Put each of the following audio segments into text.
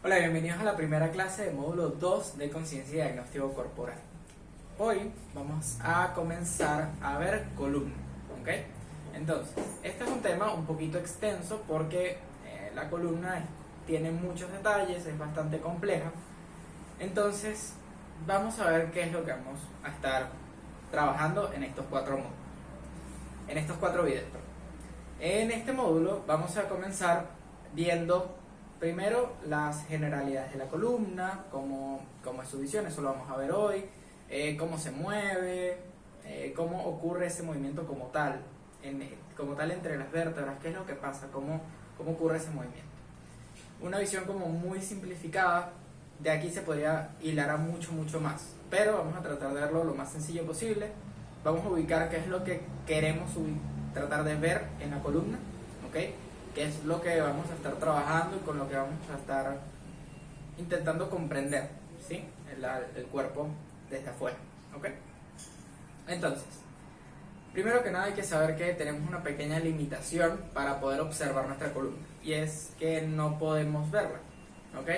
Hola, bienvenidos a la primera clase de módulo 2 de Conciencia y Diagnóstico Corporal. Hoy vamos a comenzar a ver columna, ¿ok? Entonces, este es un tema un poquito extenso porque la columna tiene muchos detalles, es bastante compleja. Entonces, vamos a ver qué es lo que vamos a estar trabajando en estos cuatro videos. En este módulo vamos a comenzar viendo primero las generalidades de la columna, cómo es su visión, eso lo vamos a ver hoy, cómo se mueve, cómo ocurre ese movimiento como tal entre las vértebras, qué es lo que pasa, cómo ocurre ese movimiento. Una visión como muy simplificada, de aquí se podría hilar a mucho más, pero vamos a tratar de verlo lo más sencillo posible. Vamos a ubicar qué es lo que queremos tratar de ver en la columna, ¿ok? Que es lo que vamos a estar trabajando y con lo que vamos a estar intentando comprender, ¿sí? El cuerpo desde afuera, ¿ok? Entonces, primero que nada hay que saber que tenemos una pequeña limitación para poder observar nuestra columna, y es que no podemos verla, ¿ok?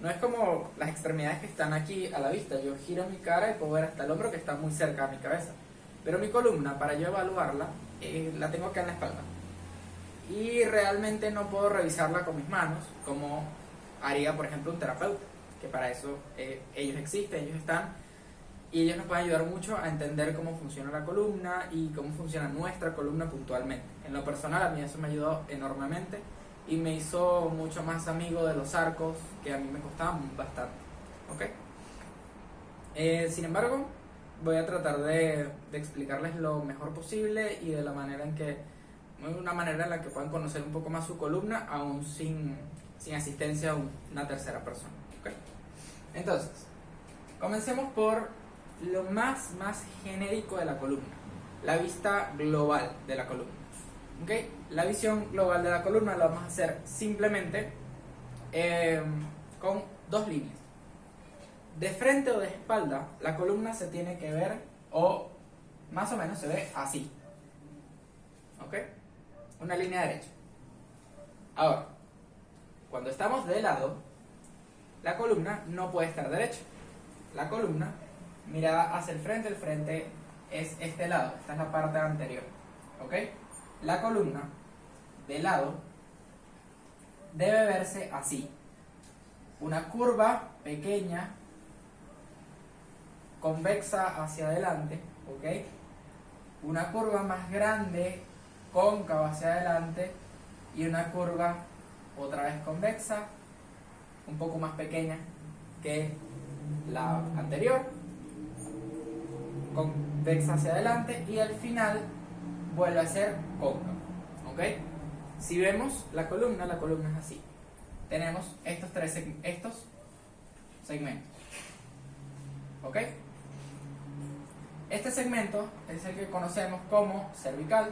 No es como las extremidades que están aquí a la vista. Yo giro mi cara y puedo ver hasta el hombro que está muy cerca de mi cabeza, pero mi columna, para yo evaluarla, la tengo acá en la espalda. Y realmente no puedo revisarla con mis manos, como haría, por ejemplo, un terapeuta, que para eso ellos existen, ellos están, y ellos nos pueden ayudar mucho a entender cómo funciona la columna y cómo funciona nuestra columna puntualmente. En lo personal, a mí eso me ayudó enormemente y me hizo mucho más amigo de los arcos, que a mí me costaban bastante, ¿ok? Sin embargo, voy a tratar de explicarles lo mejor posible y de la manera en que una manera en la que puedan conocer un poco más su columna, aún sin asistencia de una tercera persona, ¿okay? Entonces, comencemos por lo más genérico de la columna, la vista global de la columna, ¿okay? La visión global de la columna la vamos a hacer simplemente con dos líneas. De frente o de espalda, la columna se tiene que ver, o más o menos se ve así, ¿ok? Una línea derecha. Ahora, cuando estamos de lado, la columna no puede estar derecha. La columna mirada hacia el frente es este lado, esta es la parte anterior, ¿ok? La columna de lado debe verse así: una curva pequeña, convexa hacia adelante, ¿ok? Una curva más grande, cóncava hacia adelante, y una curva otra vez convexa, un poco más pequeña que la anterior, convexa hacia adelante, y al final vuelve a ser cóncava, ¿ok? Si vemos la columna es así. Tenemos estos segmentos, ¿ok? Este segmento es el que conocemos como cervical.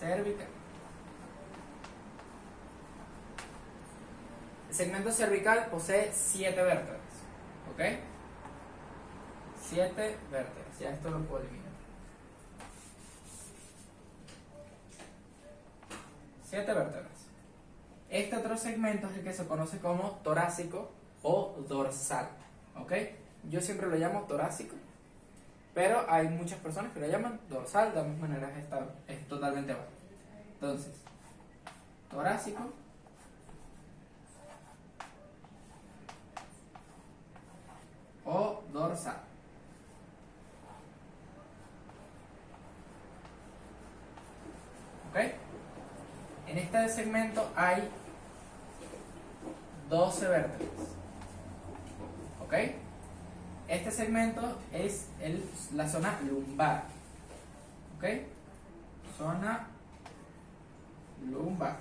El segmento cervical posee 7 vértebras, ¿ok? 7 vértebras, ya esto lo puedo eliminar. 7 vértebras. Este otro segmento es el que se conoce como torácico o dorsal, ¿ok? Yo siempre lo llamo torácico, pero hay muchas personas que lo llaman dorsal, de ambas maneras es totalmente válido. Entonces, torácico o dorsal. ¿Ok? En este segmento hay 12 vértebras. ¿Ok? Este segmento es la zona lumbar, ¿ok? Zona lumbar.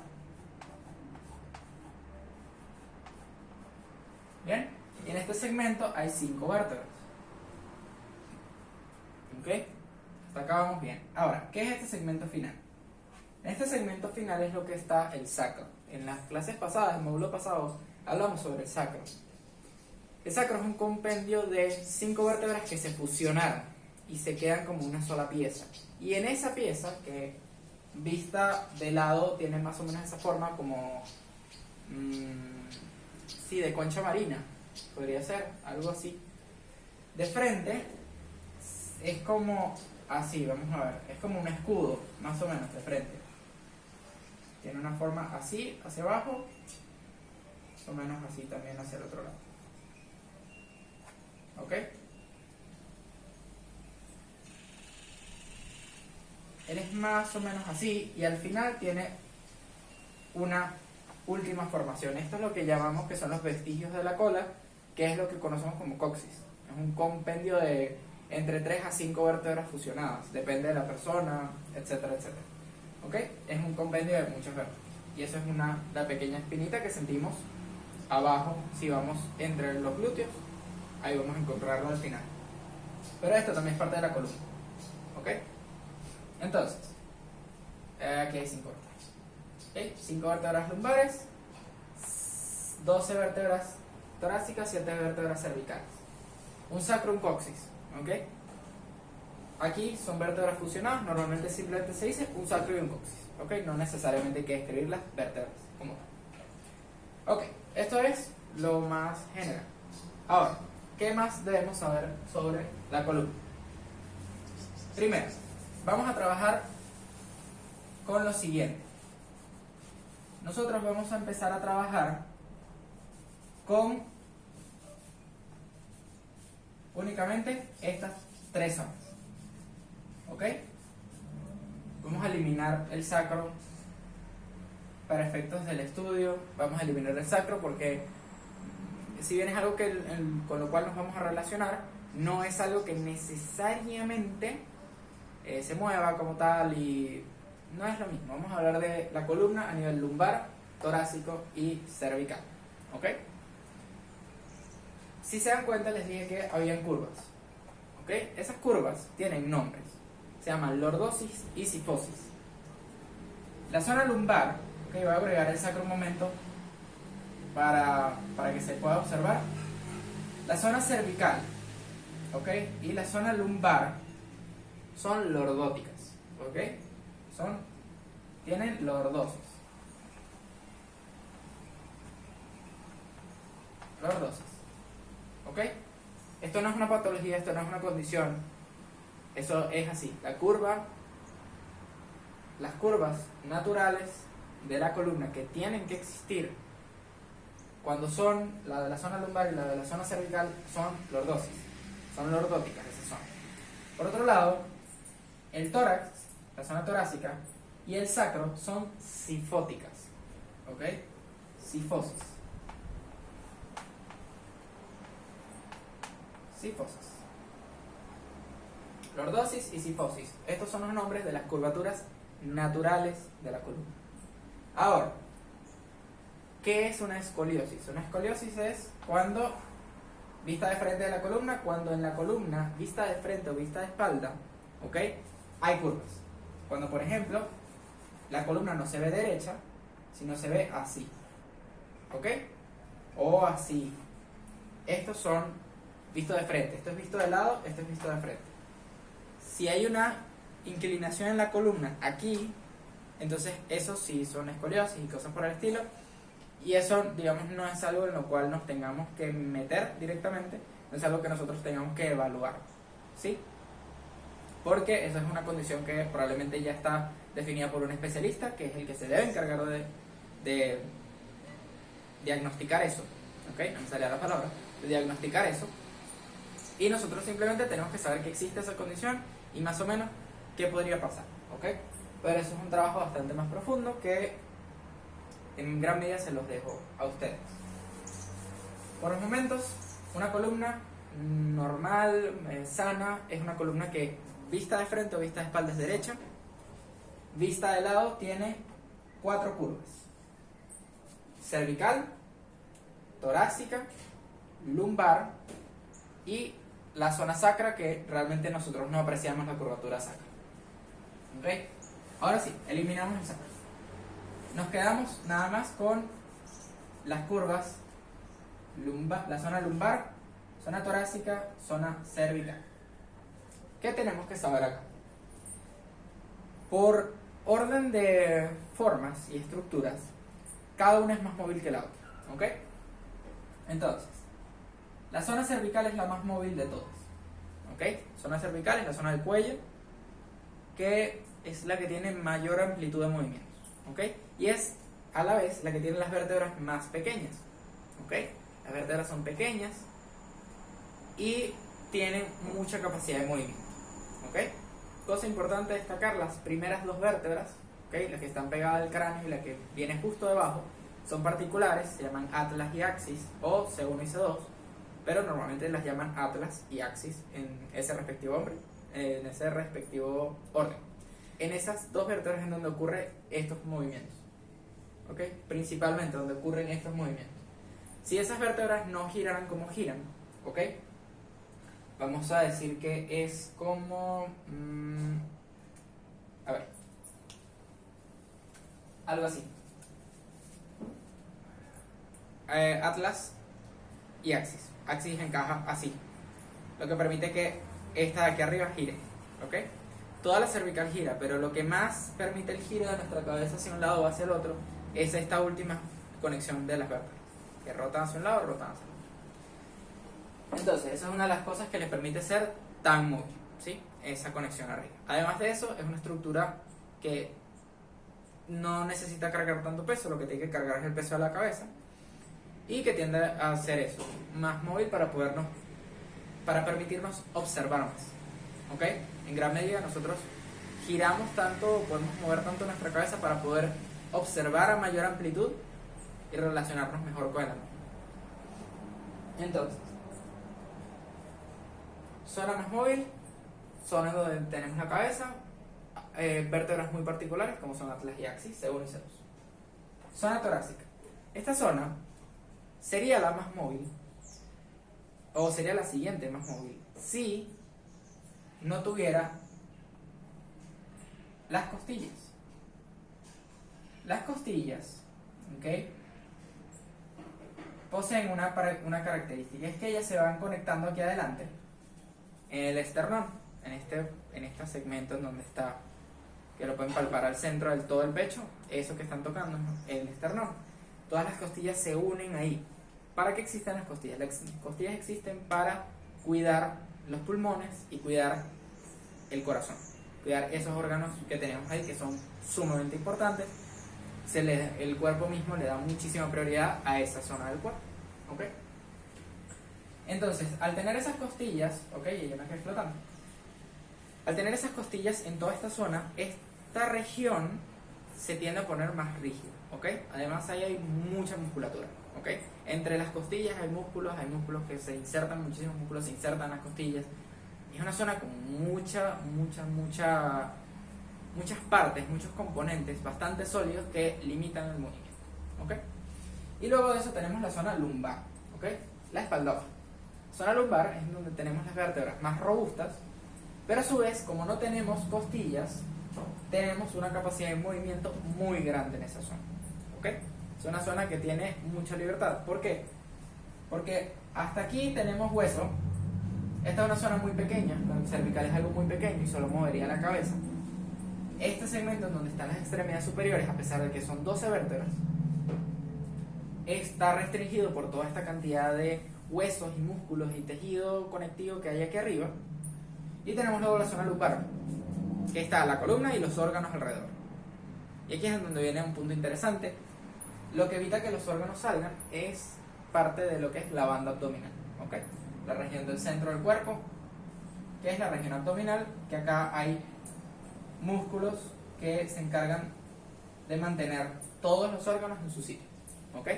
Bien, y en este segmento hay 5 vértebras, ¿ok? Hasta acá vamos bien. Ahora, ¿qué es este segmento final? En este segmento final es lo que está el sacro. En las clases pasadas, en el módulo pasado, hablamos sobre el sacro. El sacro es un compendio de 5 vértebras que se fusionaron y se quedan como una sola pieza. Y en esa pieza, que vista de lado tiene más o menos esa forma, como sí, de concha marina, podría ser, algo así. De frente es como así, vamos a ver, es como un escudo, más o menos, de frente. Tiene una forma así, hacia abajo, más o menos así también hacia el otro lado. ¿Ok? Él es más o menos así y al final tiene una última formación. Esto es lo que llamamos que son los vestigios de la cola, que es lo que conocemos como coxis. Es un compendio de entre 3 a 5 vértebras fusionadas, depende de la persona, etcétera, etcétera. ¿Ok? Es un compendio de muchas vértebras. Y eso es la pequeña espinita que sentimos abajo, si vamos entre los glúteos, ahí vamos a encontrarlo al final. Pero esto también es parte de la columna. ¿Ok? Entonces, aquí hay 5 vértebras. ¿Okay? 5 vértebras lumbares, 12 vértebras torácicas, 7 vértebras cervicales. Un sacro, un coxis. ¿Ok? Aquí son vértebras fusionadas, normalmente simplemente se dice un sacro y un coxis. ¿Ok? No necesariamente hay que escribir las vértebras como tal. Ok, esto es lo más general. Ahora, ¿qué más debemos saber sobre la columna? Primero, vamos a trabajar con lo siguiente. Nosotros vamos a empezar a trabajar con únicamente estas 3 zonas. ¿Ok? Vamos a eliminar el sacro para efectos del estudio. Vamos a eliminar el sacro porque si bien es algo con lo cual nos vamos a relacionar, no es algo que necesariamente se mueva como tal y no es lo mismo. Vamos a hablar de la columna a nivel lumbar, torácico y cervical. ¿Ok? Si se dan cuenta, les dije que habían curvas. ¿Ok? Esas curvas tienen nombres. Se llaman lordosis y sifosis. La zona lumbar, ¿ok? Voy a agregar el sacro un momento para que se pueda observar. La zona cervical, ¿ok? Y la zona lumbar son lordóticas, ¿ok? Tienen lordosis. Lordosis, ¿ok? Esto no es una patología, esto no es una condición. Eso es así. Las curvas naturales de la columna que tienen que existir cuando son la de la zona lumbar y la de la zona cervical son lordosis. Son lordóticas esas zonas. Por otro lado, el tórax, la zona torácica, y el sacro son sifóticas. ¿Ok? Sifosis. Sifosis. Lordosis y sifosis. Estos son los nombres de las curvaturas naturales de la columna. Ahora, ¿qué es una escoliosis? Una escoliosis es cuando, vista de frente de la columna, cuando en la columna, vista de frente o vista de espalda, ¿ok? Hay curvas. Cuando, por ejemplo, la columna no se ve derecha, sino se ve así. ¿Ok? O así. Estos son visto de frente. Esto es visto de lado, esto es visto de frente. Si hay una inclinación en la columna aquí, entonces eso sí son escoliosis y cosas por el estilo. Y eso, digamos, no es algo en lo cual nos tengamos que meter directamente, no es algo que nosotros tengamos que evaluar, ¿sí? Porque esa es una condición que probablemente ya está definida por un especialista, que es el que se debe encargar de diagnosticar eso, ¿ok? No me salía la palabra, de diagnosticar eso. Y nosotros simplemente tenemos que saber que existe esa condición y más o menos qué podría pasar, ¿ok? Pero eso es un trabajo bastante más profundo que en gran medida se los dejo a ustedes. Por los momentos, una columna normal, sana, es una columna que vista de frente o vista de espalda es derecha, vista de lado tiene 4 curvas: cervical, torácica, lumbar y la zona sacra, que realmente nosotros no apreciamos la curvatura sacra. ¿Ok? Ahora sí, eliminamos el sacro. Nos quedamos nada más con las curvas lumbar, la zona lumbar, zona torácica, zona cervical. ¿Qué tenemos que saber acá? Por orden de formas y estructuras, cada una es más móvil que la otra, ¿ok? Entonces, la zona cervical es la más móvil de todas, ¿ok? Zona cervical es la zona del cuello, que es la que tiene mayor amplitud de movimientos, ¿ok? Y es a la vez la que tiene las vértebras más pequeñas, ¿ok? Las vértebras son pequeñas y tienen mucha capacidad de movimiento, ¿ok? Cosa importante destacar, las primeras dos vértebras, ¿ok? Las que están pegadas al cráneo y la que viene justo debajo, son particulares, se llaman atlas y axis, o C1 y C2, pero normalmente las llaman atlas y axis en ese respectivo orden. En esas dos vértebras es donde ocurren estos movimientos, ¿ok? Principalmente donde ocurren estos movimientos. Si esas vértebras no giraran como giran, ¿ok? Vamos a decir que es como... a ver. Algo así. Atlas y axis. Axis encaja así, lo que permite que esta de aquí arriba gire, ¿ok? Toda la cervical gira, pero lo que más permite el giro de nuestra cabeza hacia un lado o hacia el otro es esta última conexión de las vértebras, que rotan hacia un lado o rotan hacia el otro. Entonces, esa es una de las cosas que les permite ser tan móvil, ¿sí? Esa conexión arriba. Además de eso, es una estructura que no necesita cargar tanto peso, lo que tiene que cargar es el peso de la cabeza, y que tiende a hacer eso, más móvil para permitirnos observar más, ¿ok? En gran medida nosotros giramos tanto, podemos mover tanto nuestra cabeza para poder observar a mayor amplitud y relacionarnos mejor con el ambiente. Entonces, zona más móvil, zona donde tenemos la cabeza, vértebras muy particulares como son atlas y axis, C1 y C2. Zona torácica. Esta zona sería la más móvil, o sería la siguiente más móvil, si no tuviera las costillas. Las costillas, ¿ok? Poseen una característica, es que ellas se van conectando aquí adelante, en el esternón, en este segmento en donde está, que lo pueden palpar al centro del todo el pecho, eso que están tocando, ¿no? El esternón. Todas las costillas se unen ahí. ¿Para qué existen las costillas? Las costillas existen para cuidar los pulmones y cuidar el corazón, cuidar esos órganos que tenemos ahí que son sumamente importantes. El cuerpo mismo le da muchísima prioridad a esa zona del cuerpo, ¿ok? Entonces, al tener esas costillas, ¿ok? Y yo me quedé flotando. Al tener esas costillas en toda esta zona, esta región se tiende a poner más rígida, ¿ok? Además ahí hay mucha musculatura, ¿ok? Entre las costillas hay músculos que se insertan, muchísimos músculos se insertan en las costillas. Es una zona con muchas partes, muchos componentes bastante sólidos que limitan el movimiento, ¿ok? Y luego de eso tenemos la zona lumbar, ¿ok? La espalda baja. Zona lumbar es donde tenemos las vértebras más robustas, pero a su vez, como no tenemos costillas, tenemos una capacidad de movimiento muy grande en esa zona, ¿ok? Es una zona que tiene mucha libertad. ¿Por qué? Porque hasta aquí tenemos hueso. Esta es una zona muy pequeña, la cervical es algo muy pequeño y solo movería la cabeza. Este segmento en donde están las extremidades superiores, a pesar de que son 12 vértebras, está restringido por toda esta cantidad de huesos y músculos y tejido conectivo que hay aquí arriba. Y tenemos luego la zona lumbar, que está la columna y los órganos alrededor. Y aquí es donde viene un punto interesante. Lo que evita que los órganos salgan es parte de lo que es la banda abdominal, ¿ok? La región del centro del cuerpo, que es la región abdominal, que acá hay músculos que se encargan de mantener todos los órganos en su sitio, ¿ok?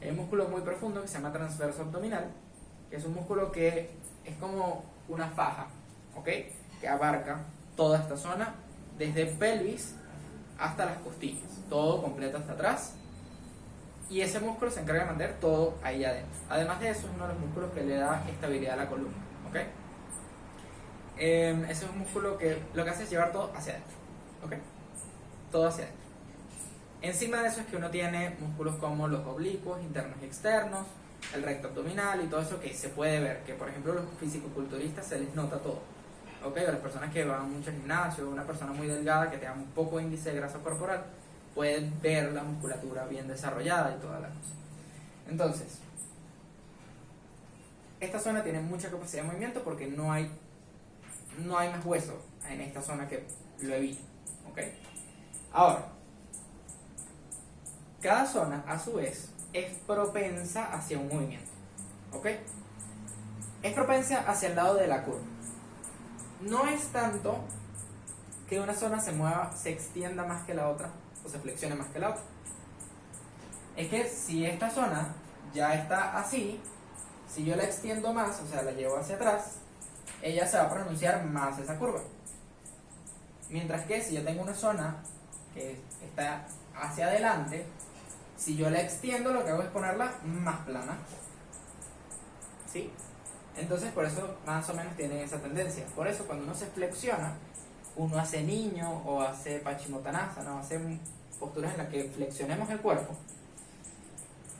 Hay un músculo muy profundo que se llama transverso abdominal, que es un músculo que es como una faja, ¿ok? Que abarca toda esta zona, desde pelvis hasta las costillas, todo completo hasta atrás. Y ese músculo se encarga de mantener todo ahí adentro. Además de eso, es uno de los músculos que le da estabilidad a la columna, ¿ok? Ese es un músculo que lo que hace es llevar todo hacia adentro, ¿ok? Todo hacia adentro. Encima de eso es que uno tiene músculos como los oblicuos, internos y externos, el recto abdominal y todo eso que se puede ver, que por ejemplo a los fisicoculturistas se les nota todo, ¿ok? A las personas que van mucho al gimnasio, una persona muy delgada que tenga un poco índice de grasa corporal, puede ver la musculatura bien desarrollada y toda la cosa. Entonces, esta zona tiene mucha capacidad de movimiento porque no hay más hueso en esta zona que lo evita. ¿Ok? Ahora, cada zona a su vez es propensa hacia un movimiento. ¿Ok? Es propensa hacia el lado de la curva. No es tanto que una zona se mueva, se extienda más que la otra o se flexione más que la otra. Es que si esta zona ya está así, si yo la extiendo más, o sea, la llevo hacia atrás, ella se va a pronunciar más esa curva. Mientras que si yo tengo una zona que está hacia adelante, si yo la extiendo, lo que hago es ponerla más plana. ¿Sí? Entonces, por eso más o menos tiene esa tendencia. Por eso, cuando uno se flexiona, uno hace niño o hace Paschimottanasana, ¿no? Hace posturas en las que flexionemos el cuerpo.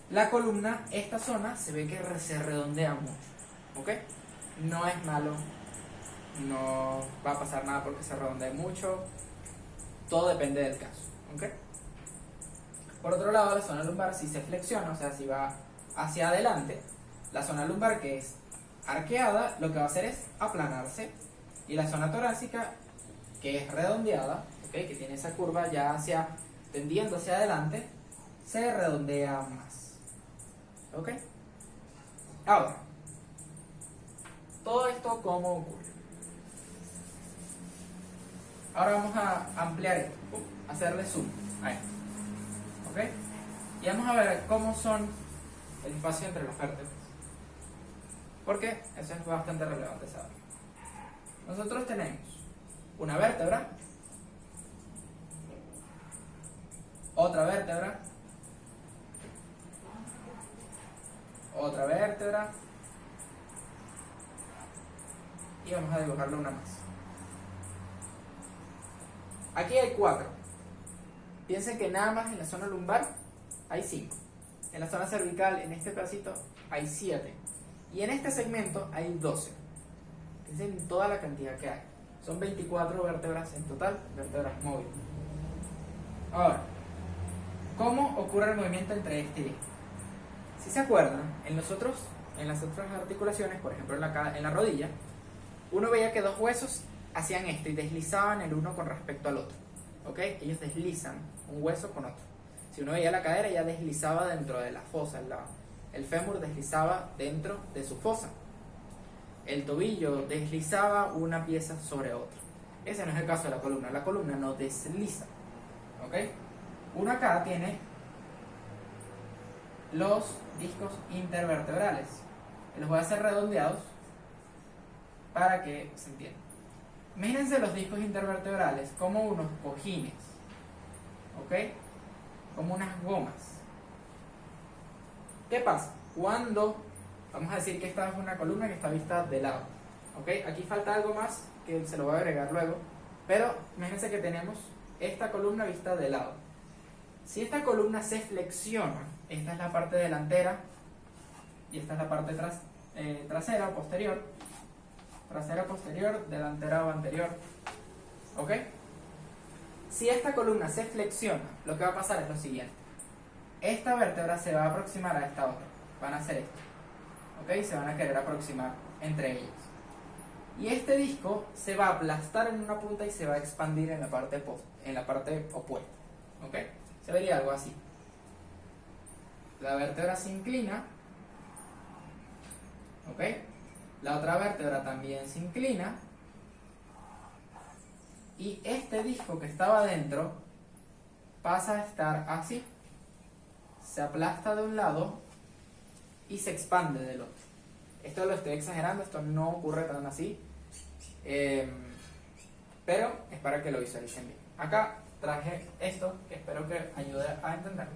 La columna, esta zona, se ve que se redondea mucho. ¿Ok? No es malo, no va a pasar nada porque se redondee mucho. Todo depende del caso. ¿Ok? Por otro lado, la zona lumbar, si se flexiona, o sea, si va hacia adelante, la zona lumbar, que es arqueada, lo que va a hacer es aplanarse. Y la zona torácica, que es redondeada, ¿okay? Que tiene esa curva ya tendiendo hacia adelante, se redondea más. ¿Ok? Ahora, todo esto, ¿cómo ocurre? Ahora vamos a ampliar esto, hacerle zoom a esto. ¿Ok? Y vamos a ver cómo son el espacio entre las vértebras. Porque eso es bastante relevante saber. Nosotros tenemos una vértebra, otra vértebra, otra vértebra, y vamos a dibujarle una más. Aquí hay 4. Piensen que nada más en la zona lumbar hay 5. En la zona cervical, en este pedacito, hay 7. Y en este segmento hay 12. Piensen en toda la cantidad que hay. Son 24 vértebras en total, vértebras móviles. Ahora, ¿cómo ocurre el movimiento entre este y este? Si se acuerdan, en las otras articulaciones, por ejemplo en la rodilla, uno veía que dos huesos hacían esto y deslizaban el uno con respecto al otro. ¿Ok? Ellos deslizan un hueso con otro. Si uno veía la cadera, ya deslizaba dentro de la fosa. El fémur deslizaba dentro de su fosa. El tobillo deslizaba una pieza sobre otra. Ese no es el caso de la columna. La columna no desliza. ¿Ok? Uno acá tiene los discos intervertebrales. Los voy a hacer redondeados para que se entienda. Imagínense los discos intervertebrales como unos cojines. ¿Ok? Como unas gomas. ¿Qué pasa? Cuando, vamos a decir que esta es una columna que está vista de lado. ¿Ok? Aquí falta algo más que se lo voy a agregar luego. Pero imagínense que tenemos esta columna vista de lado. Si esta columna se flexiona, esta es la parte delantera y esta es la parte trasera o posterior. Trasera, posterior, delantera o anterior. ¿Ok? Si esta columna se flexiona, lo que va a pasar es lo siguiente. Esta vértebra se va a aproximar a esta otra. Van a hacer esto. ¿Ok? Se van a querer aproximar entre ellos. Y este disco se va a aplastar en una punta y se va a expandir en la parte opuesta. ¿Ok? Se vería algo así. La vértebra se inclina. ¿Ok? La otra vértebra también se inclina. Y este disco que estaba adentro pasa a estar así. Se aplasta de un lado y se expande del otro. Esto lo estoy exagerando, esto no ocurre tan así. Pero es para que lo visualicen bien. Acá traje esto que espero que ayude a entenderlo.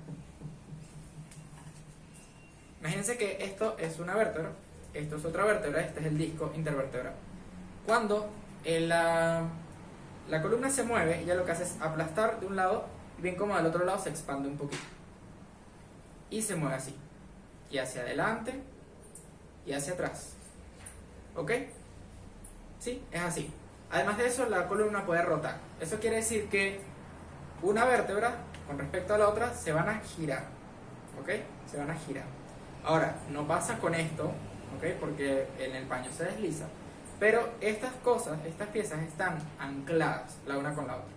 Imagínense que esto es una vértebra, esto es otra vértebra, este es el disco intervertebral. Cuando la columna se mueve, ella lo que hace es aplastar de un lado y bien como del otro lado se expande un poquito. Y se mueve así. Y hacia adelante y hacia atrás. ¿Ok? Sí, es así. Además de eso, la columna puede rotar. Eso quiere decir que una vértebra con respecto a la otra se van a girar, ¿ok? Se van a girar. Ahora, no pasa con esto, ¿ok? Porque en el paño se desliza, pero estas cosas, estas piezas están ancladas la una con la otra.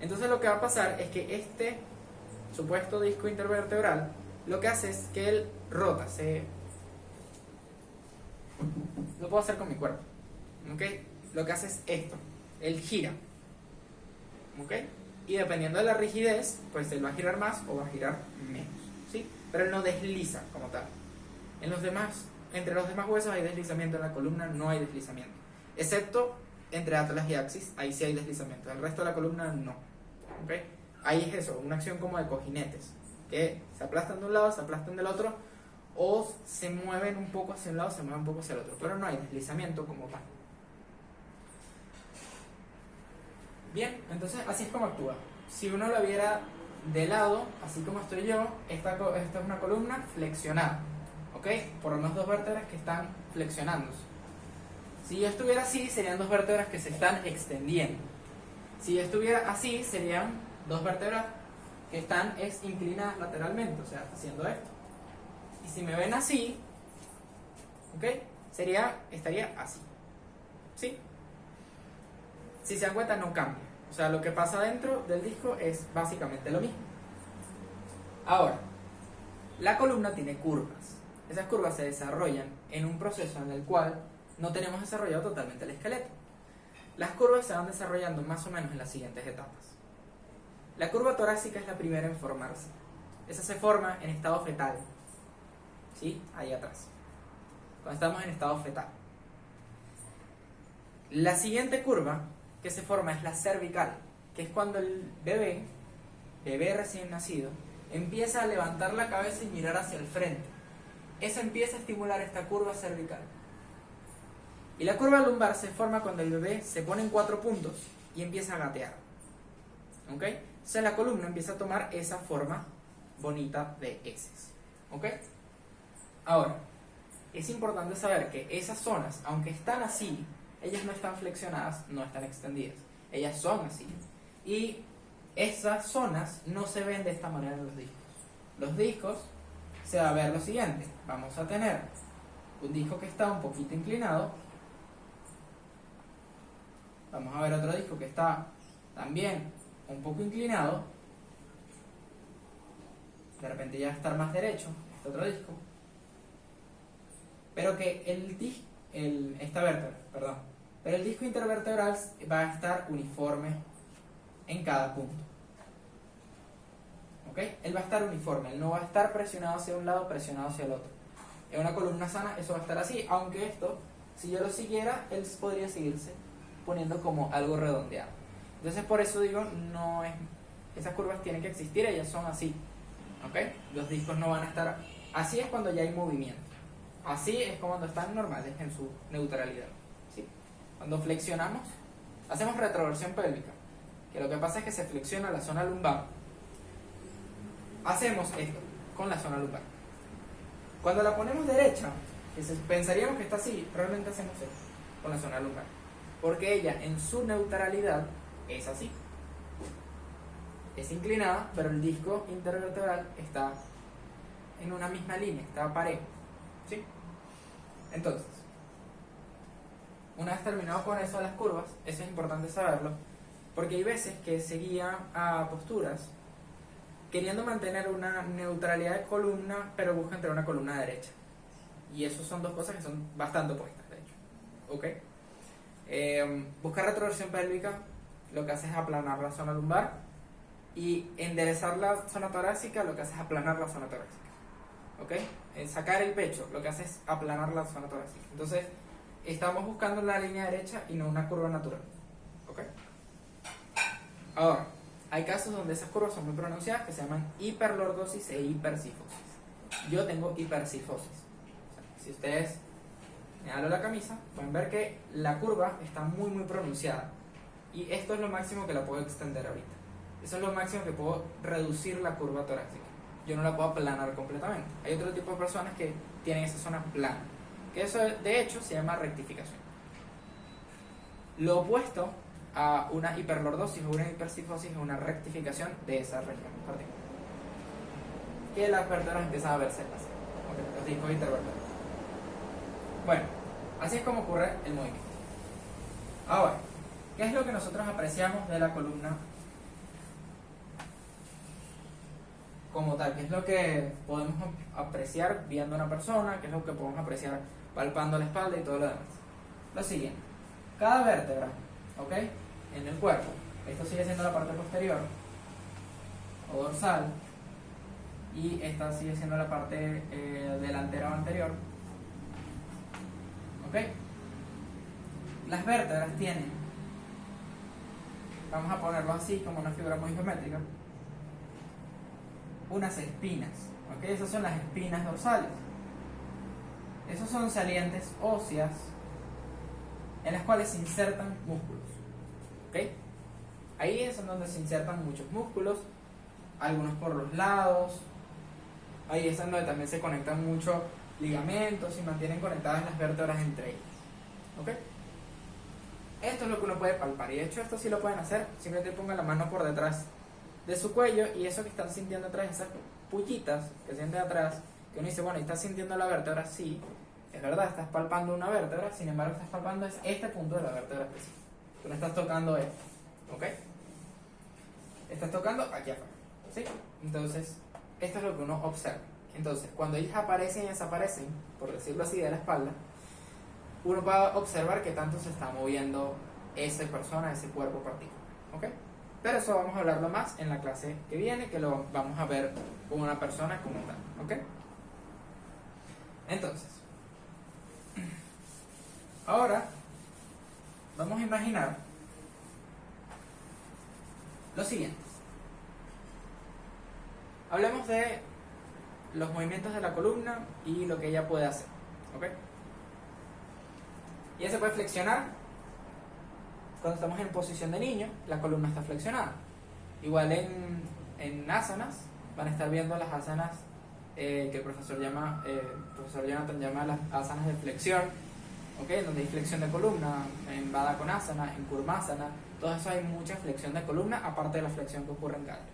Entonces lo que va a pasar es que este supuesto disco intervertebral lo que hace es que él rota, lo puedo hacer con mi cuerpo, ¿ok? Lo que hace es esto, él gira, ¿ok? Y dependiendo de la rigidez, pues él va a girar más o va a girar menos, ¿sí? Pero él no desliza como tal. Entre los demás huesos hay deslizamiento, en la columna no hay deslizamiento, excepto entre atlas y axis, ahí sí hay deslizamiento, el resto de la columna no, ¿ok? Ahí es eso, una acción como de cojinetes, que se aplastan de un lado, se aplastan del otro, o se mueven un poco hacia un lado, se mueven un poco hacia el otro, pero no hay deslizamiento como tal. Bien, entonces así es como actúa. Si uno lo viera de lado, así como estoy yo, esta es una columna flexionada, ¿ok? Por unas dos vértebras que están flexionándose. Si yo estuviera así, serían dos vértebras que se están extendiendo. Si yo estuviera así, serían dos vértebras que están inclinadas lateralmente, o sea, haciendo esto. Y si me ven así, ¿ok? Estaría así, ¿sí? Si se dan cuenta, no cambia. O sea, lo que pasa dentro del disco es básicamente lo mismo. Ahora, la columna tiene curvas. Esas curvas se desarrollan en un proceso en el cual no tenemos desarrollado totalmente el esqueleto. Las curvas se van desarrollando más o menos en las siguientes etapas. La curva torácica es la primera en formarse. Esa se forma en estado fetal, ¿sí? Ahí atrás, cuando estamos en estado fetal. La siguiente curva que se forma es la cervical, que es cuando el bebé recién nacido, empieza a levantar la cabeza y mirar hacia el frente. Eso empieza a estimular esta curva cervical. Y la curva lumbar se forma cuando el bebé se pone en 4 puntos y empieza a gatear, ¿ok? Entonces la columna empieza a tomar esa forma bonita de heces, ¿ok? Ahora, es importante saber que esas zonas, aunque están así, ellas no están flexionadas, no están extendidas. Ellas son así. Y esas zonas no se ven de esta manera en los discos. Los discos se va a ver lo siguiente. Vamos a tener un disco que está un poquito inclinado. Vamos a ver otro disco que está también un poco inclinado. De repente ya va a estar más derecho. Este otro disco. Pero que pero el disco intervertebral va a estar uniforme en cada punto, ¿ok? Él va a estar uniforme, él no va a estar presionado hacia un lado, presionado hacia el otro. En una columna sana eso va a estar así, aunque esto, si yo lo siguiera, él podría seguirse poniendo como algo redondeado. Entonces por eso digo, esas curvas tienen que existir, ellas son así, ¿ok? Los discos no van a estar, así es cuando ya hay movimiento. Así es como cuando están normales en su neutralidad, ¿sí? Cuando flexionamos, hacemos retroversión pélvica, que lo que pasa es que se flexiona la zona lumbar. Hacemos esto con la zona lumbar. Cuando la ponemos derecha, pensaríamos que está así, realmente hacemos esto con la zona lumbar, porque ella en su neutralidad es así. Es inclinada, pero el disco intervertebral está en una misma línea, está parejo, ¿sí? Entonces, una vez terminado con eso de las curvas, eso es importante saberlo, porque hay veces que se guía a posturas queriendo mantener una neutralidad de columna, pero buscan tener una columna derecha. Y eso son dos cosas que son bastante opuestas, de hecho. ¿Ok? Buscar retroversión pélvica lo que hace es aplanar la zona lumbar, y enderezar la zona torácica lo que hace es aplanar la zona torácica. ¿Ok? Sacar el pecho lo que hace es aplanar la zona torácica. Entonces, estamos buscando la línea derecha y no una curva natural. ¿Ok? Ahora, hay casos donde esas curvas son muy pronunciadas que se llaman hiperlordosis e hipercifosis. Yo tengo hipercifosis. O sea, si ustedes me hablan la camisa, pueden ver que la curva está muy muy pronunciada. Y esto es lo máximo que la puedo extender ahorita. Eso es lo máximo que puedo reducir la curva torácica. Yo no la puedo aplanar completamente. Hay otro tipo de personas que tienen esa zona plana, que eso de hecho se llama rectificación. Lo opuesto a una hiperlordosis o una hipercifosis, o una rectificación de esa región particular. Que las vértebras empiezan a verse así, okay, los discos intervertebrales. Bueno, así es como ocurre el movimiento. Ahora, ¿qué es lo que nosotros apreciamos de la columna como tal? ¿Qué es lo que podemos apreciar viendo a una persona? ¿Qué es lo que podemos apreciar palpando la espalda y todo lo demás? Lo siguiente, cada vértebra, ¿ok?, en el cuerpo, esto sigue siendo la parte posterior o dorsal, y esta sigue siendo la parte delantera o anterior, ¿ok? Las vértebras tienen, vamos a ponerlo así como una figura muy geométrica, unas espinas, ¿ok? Esas son las espinas dorsales. Esos son salientes óseas en las cuales se insertan músculos, ¿ok? Ahí es en donde se insertan muchos músculos, algunos por los lados. Ahí es en donde también se conectan muchos ligamentos y mantienen conectadas las vértebras entre ellas, ¿ok? Esto es lo que uno puede palpar, y de hecho esto sí lo pueden hacer. Simplemente pongan la mano por detrás de su cuello, y eso que están sintiendo atrás, esas pullitas que sienten atrás, que uno dice, bueno, ¿y estás sintiendo la vértebra? Sí, es verdad, estás palpando una vértebra, sin embargo estás palpando este punto de la vértebra específica. Tú no estás tocando esto, ¿ok? Estás tocando aquí afuera, ¿sí? Entonces, esto es lo que uno observa. Entonces, cuando ellas aparecen y desaparecen, por decirlo así, de la espalda, uno puede observar que tanto se está moviendo esa persona, ese cuerpo particular, ¿ok? Pero eso vamos a hablarlo más en la clase que viene, que lo vamos a ver con una persona como tal, ¿ok? Entonces, ahora vamos a imaginar lo siguiente. Hablemos de los movimientos de la columna y lo que ella puede hacer, ¿ok? Ella se puede flexionar. Cuando estamos en posición de niño, la columna está flexionada. Igual en asanas, van a estar viendo las asanas que el profesor Jonathan llama las asanas de flexión, ¿okay? Donde hay flexión de columna, en Baddha Konasana, en Kurmasana, todo eso hay mucha flexión de columna, aparte de la flexión que ocurre en cadera.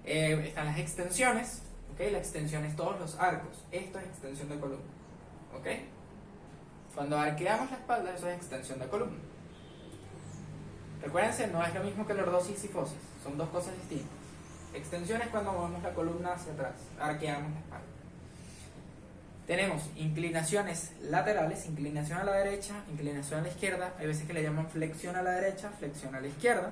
Están las extensiones, ¿okay? La extensión es todos los arcos, esto es extensión de columna, ¿ok? Cuando arqueamos la espalda, eso es extensión de columna. Recuérdense, no es lo mismo que lordosis y cifosis, son dos cosas distintas. Extensión es cuando movemos la columna hacia atrás, arqueamos la espalda. Tenemos inclinaciones laterales, inclinación a la derecha, inclinación a la izquierda, hay veces que le llaman flexión a la derecha, flexión a la izquierda,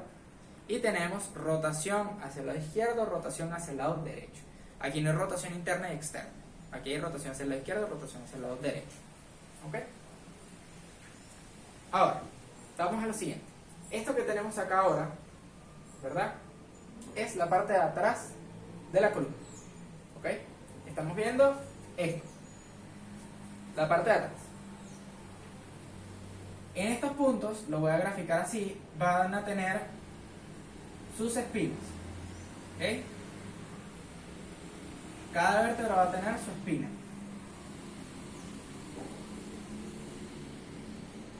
y tenemos rotación hacia el lado izquierdo, rotación hacia el lado derecho. Aquí no hay rotación interna y externa, aquí hay rotación hacia el lado izquierdo, rotación hacia el lado derecho, ¿ok? Ahora, vamos a lo siguiente. Esto que tenemos acá ahora, ¿verdad?, es la parte de atrás de la columna, ¿ok? Estamos viendo esto, la parte de atrás. En estos puntos, lo voy a graficar así, van a tener sus espinas, ¿ok? Cada vértebra va a tener su espina,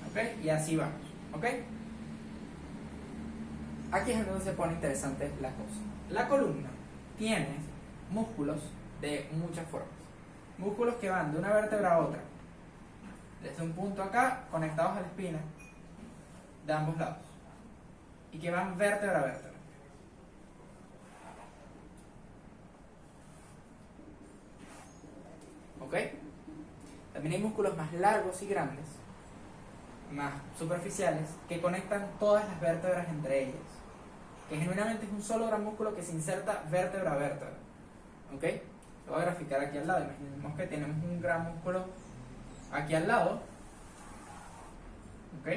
¿ok? Y así vamos, ¿ok? Aquí es donde se pone interesante la cosa. La columna tiene músculos de muchas formas. Músculos que van de una vértebra a otra, desde un punto acá, conectados a la espina, de ambos lados. Y que van vértebra a vértebra. ¿Ok? También hay músculos más largos y grandes, más superficiales, que conectan todas las vértebras entre ellas, que genuinamente es un solo gran músculo que se inserta vértebra a vértebra, ¿ok? Lo voy a graficar aquí al lado. Imaginemos que tenemos un gran músculo aquí al lado, ¿ok?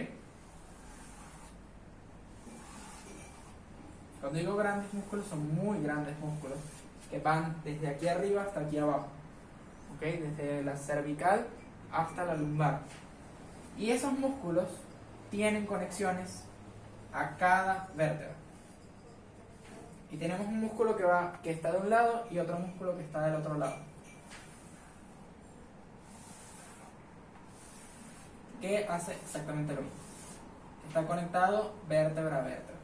Cuando digo grandes músculos, son muy grandes músculos que van desde aquí arriba hasta aquí abajo, ¿ok? Desde la cervical hasta la lumbar. Y esos músculos tienen conexiones a cada vértebra. Y tenemos un músculo que está de un lado y otro músculo que está del otro lado, que hace exactamente lo mismo. está conectado vértebra a vértebra.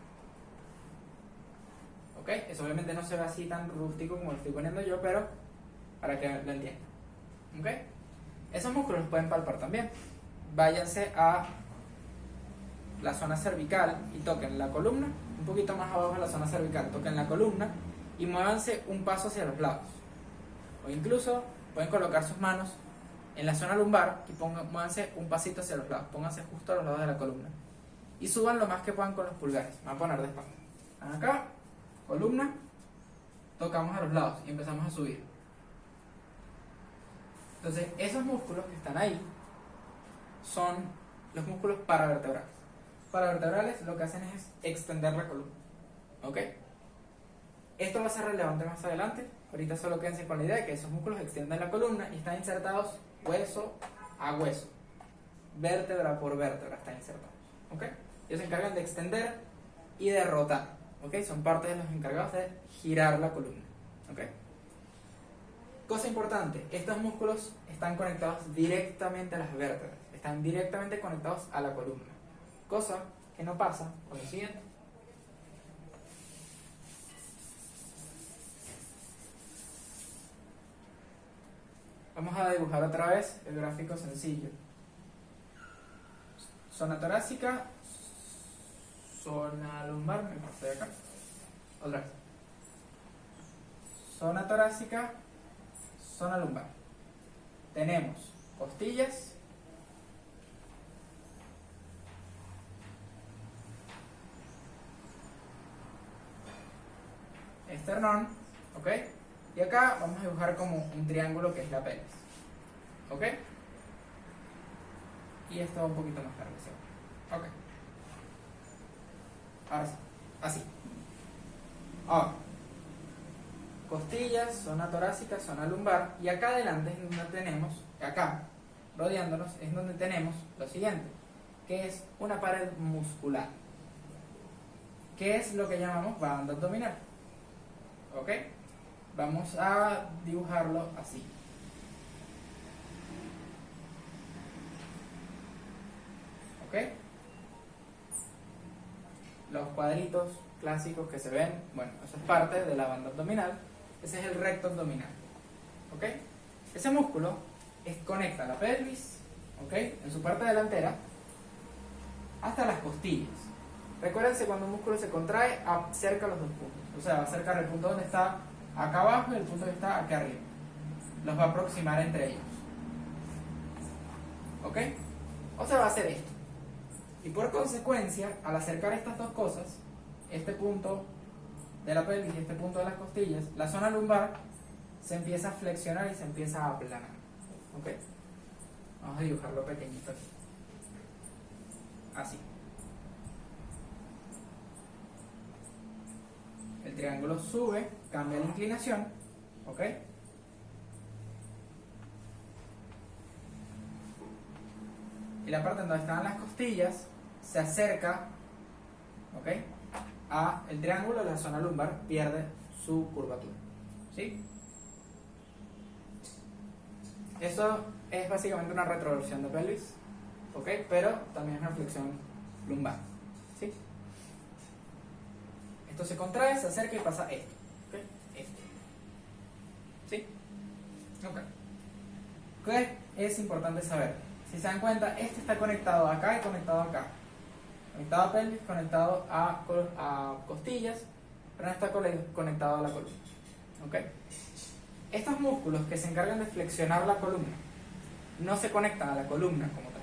¿Ok? Eso obviamente no se ve así tan rústico como lo estoy poniendo yo, pero para que lo entiendan. ¿Ok? Esos músculos los pueden palpar también. Váyanse a la zona cervical y toquen la columna, un poquito más abajo de la zona cervical, toquen la columna y muévanse un paso hacia los lados. O incluso pueden colocar sus manos en la zona lumbar y muévanse un pasito hacia los lados, pónganse justo a los lados de la columna y suban lo más que puedan con los pulgares. Me voy a poner de espalda. Acá, columna, tocamos a los lados y empezamos a subir. Entonces, esos músculos que están ahí son los músculos paravertebrales. Paravertebrales lo que hacen es extender la columna. ¿Ok? Esto va a ser relevante más adelante. Ahorita solo quédense con la idea de que esos músculos extienden la columna y están insertados hueso a hueso. Vértebra por vértebra están insertados. ¿Ok? Ellos se encargan de extender y de rotar. ¿Ok? Son parte de los encargados de girar la columna. ¿Ok? Cosa importante, estos músculos están conectados directamente a las vértebras, están directamente conectados a la columna, cosa que no pasa con lo siguiente. Vamos a dibujar otra vez el gráfico sencillo. Zona torácica, zona lumbar, me pasé de acá, otra vez. Zona torácica, zona lumbar. Tenemos costillas, esternón, ¿ok? Y acá vamos a dibujar como un triángulo que es la pelvis, ¿ok? Y esto va un poquito más largo, ¿sí? Ok. Ahora sí, así. Ahora, costillas, zona torácica, zona lumbar, y acá adelante es donde tenemos, acá, rodeándonos, es donde tenemos lo siguiente, que es una pared muscular, que es lo que llamamos banda abdominal. ¿Ok? Vamos a dibujarlo así. ¿Ok? Los cuadritos clásicos que se ven, bueno, eso es parte de la banda abdominal. Ese es el recto abdominal. ¿Ok? Ese músculo conecta la pelvis, ¿ok?, en su parte delantera hasta las costillas. Recuérdense, cuando un músculo se contrae, acerca los dos puntos. O sea, va a acercar el punto donde está acá abajo y el punto que está acá arriba. Los va a aproximar entre ellos. ¿Ok? O sea, va a hacer esto. Y por consecuencia, al acercar estas dos cosas, este punto de la pelvis y este punto de las costillas, la zona lumbar se empieza a flexionar y se empieza a aplanar. ¿Ok? Vamos a dibujarlo pequeñito aquí. Así. El triángulo sube, cambia la inclinación. ¿Ok? Y la parte en donde están las costillas se acerca, ¿ok?, a el triángulo, la zona lumbar pierde su curvatura. ¿Sí? Eso es básicamente una retroversión de pelvis, ¿ok?, pero también es una flexión lumbar. ¿Sí? Esto se contrae, se acerca y pasa esto. ¿Ok? Esto. ¿Sí? Ok. ¿Qué es importante saber? Si se dan cuenta, este está conectado acá y conectado acá. Conectado a pelvis, conectado a costillas, pero no está conectado a la columna. ¿Ok? Estos músculos que se encargan de flexionar la columna no se conectan a la columna como tal.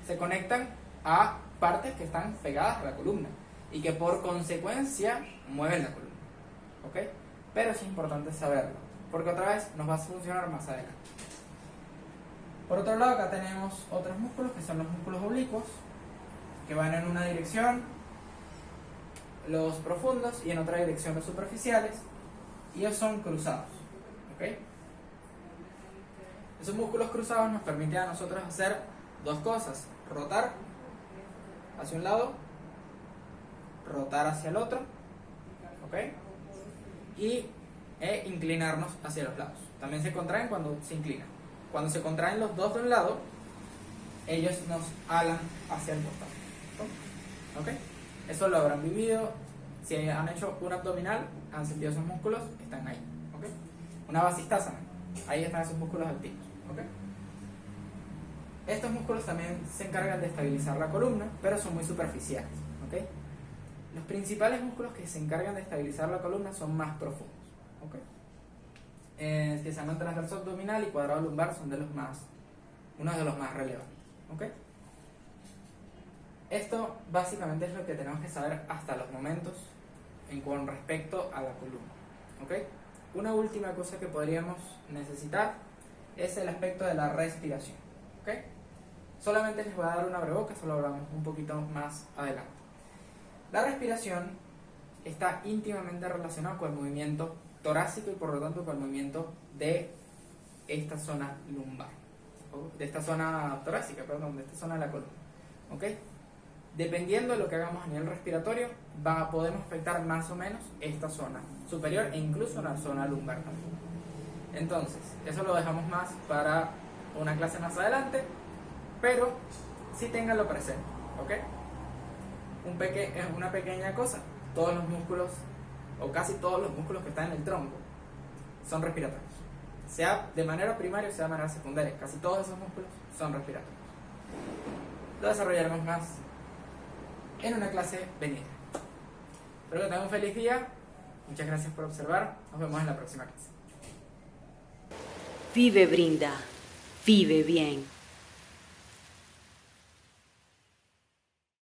Se conectan a partes que están pegadas a la columna y que por consecuencia mueven la columna. ¿Ok? Pero sí es importante saberlo, porque otra vez nos va a funcionar más adelante. Por otro lado, acá tenemos otros músculos que son los músculos oblicuos, que van en una dirección los profundos y en otra dirección los superficiales, y ellos son cruzados. ¿Ok? Esos músculos cruzados nos permiten a nosotros hacer dos cosas: rotar hacia un lado, rotar hacia el otro, ¿ok?, y inclinarnos hacia los lados. También se contraen cuando se inclinan. Cuando se contraen los dos de un lado, ellos nos alan hacia el costado. ¿ok? Eso lo habrán vivido. Si han hecho un abdominal, han sentido esos músculos, están ahí, ¿ok? Una vasistasana, ahí están esos músculos activos, ¿ok? Estos músculos también se encargan de estabilizar la columna, pero son muy superficiales, ¿ok? Los principales músculos que se encargan de estabilizar la columna son más profundos, ¿ok? Que se llaman transverso abdominal y cuadrado lumbar, son uno de los más relevantes, ¿ok? Esto básicamente es lo que tenemos que saber hasta los momentos con respecto a la columna, ¿ok? Una última cosa que podríamos necesitar es el aspecto de la respiración, ¿ok? Solamente les voy a dar una breboca, solo hablamos un poquito más adelante. La respiración está íntimamente relacionada con el movimiento torácico y por lo tanto con el movimiento de esta zona lumbar, de esta zona torácica, perdón, de esta zona de la columna, ¿ok? Dependiendo de lo que hagamos a nivel respiratorio, podemos afectar más o menos esta zona superior e incluso la zona lumbar también. Entonces, eso lo dejamos más para una clase más adelante, pero sí ténganlo presente, ¿ok? Una pequeña cosa, todos los músculos, o casi todos los músculos que están en el tronco, son respiratorios. Sea de manera primaria o sea de manera secundaria, casi todos esos músculos son respiratorios. Lo desarrollaremos más en una clase venidera. Espero que tengan un feliz día. Muchas gracias por observar. Nos vemos en la próxima clase. Vive Brinda. Vive bien.